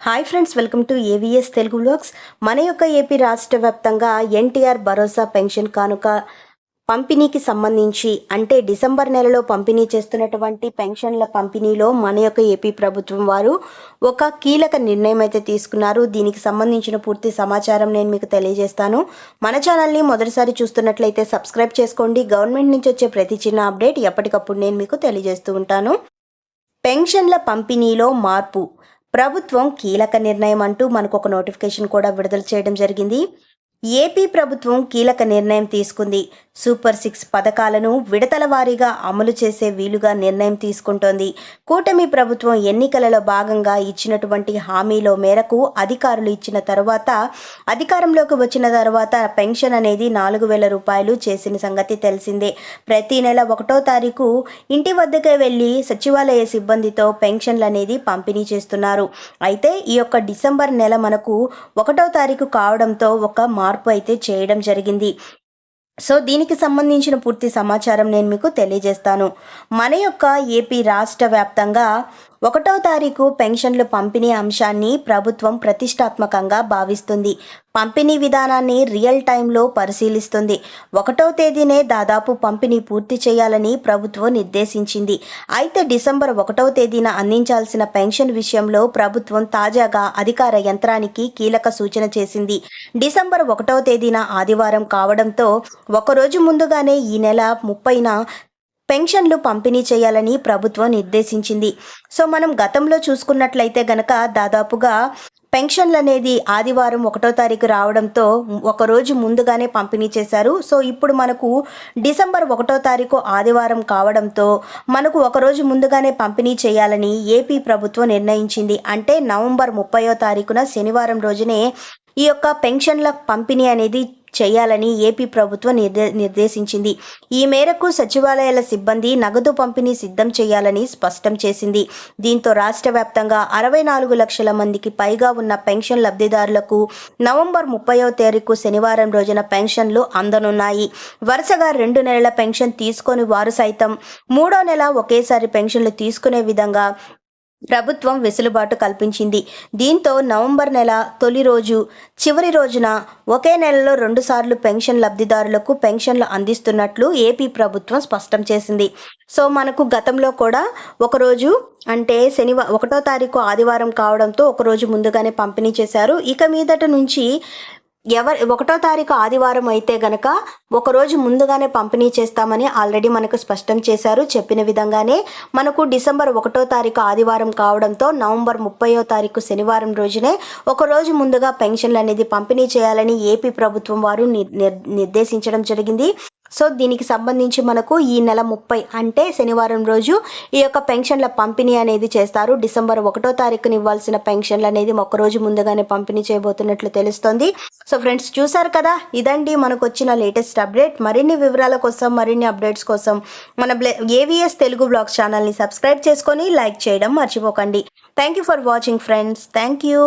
Hi friends, welcome to AVS Telugu vlogs. మన యొక్క AP రాష్ట్ర వ్యాప్తంగా ఎన్టీఆర్ భరోసా పెన్షన్ కానుక పంపిణీకి సంబంధించి అంటే డిసెంబర్ నెలలో పంపిణీ చేస్తున్నటువంటి పెన్షన్ల పంపిణీలో మన యొక్క ఏపీ ప్రభుత్వం వారు ఒక కీలక నిర్ణయం అయితే తీసుకున్నారు. దీనికి సంబంధించిన పూర్తి సమాచారం నేను మీకు తెలియజేస్తాను. మన ఛానల్ని మొదటిసారి చూస్తున్నట్లయితే సబ్స్క్రైబ్ చేసుకోండి. గవర్నమెంట్ నుంచి వచ్చే ప్రతి చిన్న అప్డేట్ ఎప్పటికప్పుడు నేను మీకు తెలియజేస్తూ ఉంటాను. పెన్షన్ల పంపిణీలో మార్పు, ప్రభుత్వం కీలక నిర్ణయం అంటూ మనకు ఒక నోటిఫికేషన్ కూడా విడుదల చేయడం జరిగింది. ఏపీ ప్రభుత్వం కీలక నిర్ణయం తీసుకుంది. సూపర్ 6 పథకాలను విడతల వారీగా అమలు చేసే వీలుగా నిర్ణయం తీసుకుంటోంది. కూటమి ప్రభుత్వం ఎన్నికలలో భాగంగా ఇచ్చినటువంటి హామీలో మేరకు అధికారులు ఇచ్చిన తర్వాత అధికారంలోకి వచ్చిన తర్వాత పెన్షన్ అనేది 4,000 రూపాయలు చేసిన సంగతి తెలిసిందే. ప్రతి నెల 1వ తారీఖు ఇంటి వద్దకే వెళ్ళి సచివాలయ సిబ్బందితో పెన్షన్లు అనేది పంపిణీ చేస్తున్నారు. అయితే ఈ యొక్క డిసెంబర్ నెల మనకు 1వ తారీఖు కావడంతో ఒక మార్పు అయితే చేయడం జరిగింది. సో దీనికి సంబంధించిన పూర్తి సమాచారం నేను మీకు తెలియజేస్తాను. మన యొక్క ఏపీ రాష్ట్ర వ్యాప్తంగా 1వ తారీఖు పెన్షన్లు పంపిణీ అంశాన్ని ప్రభుత్వం ప్రతిష్టాత్మకంగా భావిస్తుంది. పంపిణీ విధానాన్ని రియల్ టైంలో పరిశీలిస్తుంది. 1వ తేదీనే దాదాపు పంపిణీ పూర్తి చేయాలని ప్రభుత్వం నిర్దేశించింది. అయితే డిసెంబర్ 1వ తేదీన అందించాల్సిన పెన్షన్ విషయంలో ప్రభుత్వం తాజాగా అధికార యంత్రానికి కీలక సూచన చేసింది. డిసెంబర్ 1వ తేదీన ఆదివారం కావడంతో ఒకరోజు ముందుగానే ఈ నెల 30న పెన్షన్లు పంపిణీ చేయాలని ప్రభుత్వం నిర్దేశించింది. సో మనం గతంలో చూసుకున్నట్లయితే గనక దాదాపుగా పెన్షన్లు అనేది ఆదివారం 1వ తారీఖు రావడంతో ఒకరోజు ముందుగానే పంపిణీ చేశారు. సో ఇప్పుడు మనకు డిసెంబర్ 1వ తారీఖు ఆదివారం కావడంతో మనకు ఒకరోజు ముందుగానే పంపిణీ చేయాలని ఏపీ ప్రభుత్వం నిర్ణయించింది. అంటే నవంబర్ 30వ తారీఖున శనివారం రోజునే ఈ యొక్క పెన్షన్ల పంపిణీ అనేది చేయాలని ఏపీ ప్రభుత్వం నిర్దేశించింది. ఈ మేరకు సచివాలయాల సిబ్బంది నగదు పంపిణీ సిద్ధం చేయాలని స్పష్టం చేసింది. దీంతో రాష్ట్ర వ్యాప్తంగా 64 లక్షల మందికి పైగా ఉన్న పెన్షన్ లబ్ధిదారులకు నవంబర్ 30వ తారీఖు శనివారం రోజున పెన్షన్లు అందనున్నాయి. వరుసగా 2 నెలల పెన్షన్ తీసుకొని వారు సైతం 3వ నెల ఒకేసారి పెన్షన్లు తీసుకునే విధంగా ప్రభుత్వం వెసులుబాటు కల్పించింది. దీంతో నవంబర్ నెల తొలి రోజు, చివరి రోజున ఒకే నెలలో 2 సార్లు పెన్షన్ లబ్ధిదారులకు పెన్షన్లు అందిస్తున్నట్లు ఏపీ ప్రభుత్వం స్పష్టం చేసింది. సో మనకు గతంలో కూడా ఒకరోజు అంటే 1వ తారీఖు ఆదివారం కావడంతో ఒకరోజు ముందుగానే పంపిణీ చేశారు. ఇక మీదట నుంచి 1వ తారీఖు ఆదివారం అయితే గనక ఒకరోజు ముందుగానే పంపిణీ చేస్తామని ఆల్రెడీ మనకు స్పష్టం చేశారు. చెప్పిన విధంగానే మనకు డిసెంబర్ 1వ తారీఖు ఆదివారం కావడంతో నవంబర్ 30వ తారీఖు శనివారం రోజునే ఒకరోజు ముందుగా పెన్షన్లు అనేది పంపిణీ చేయాలని ఏపీ ప్రభుత్వం వారు నిర్దేశించడం జరిగింది. సో దీనికి సంబంధించి మనకు ఈ నెల 30 అంటే శనివారం రోజు ఈ యొక్క పెన్షన్ల పంపిణీ అనేది చేస్తారు. డిసెంబర్ 1వ తారీఖున ఇవ్వాల్సిన పెన్షన్లు అనేది ఒకరోజు ముందుగానే పంపిణీ చేయబోతున్నట్లు తెలుస్తోంది. సో ఫ్రెండ్స్, చూసారు కదా, ఇదండి మనకు వచ్చిన లేటెస్ట్ అప్డేట్. మరిన్ని వివరాల కోసం, మరిన్ని అప్డేట్స్ కోసం మన ఏవిఎస్ తెలుగు బ్లాగ్స్ ఛానల్ని సబ్స్క్రైబ్ చేసుకొని లైక్ చేయడం మర్చిపోకండి. Thank you for watching friends. Thank you.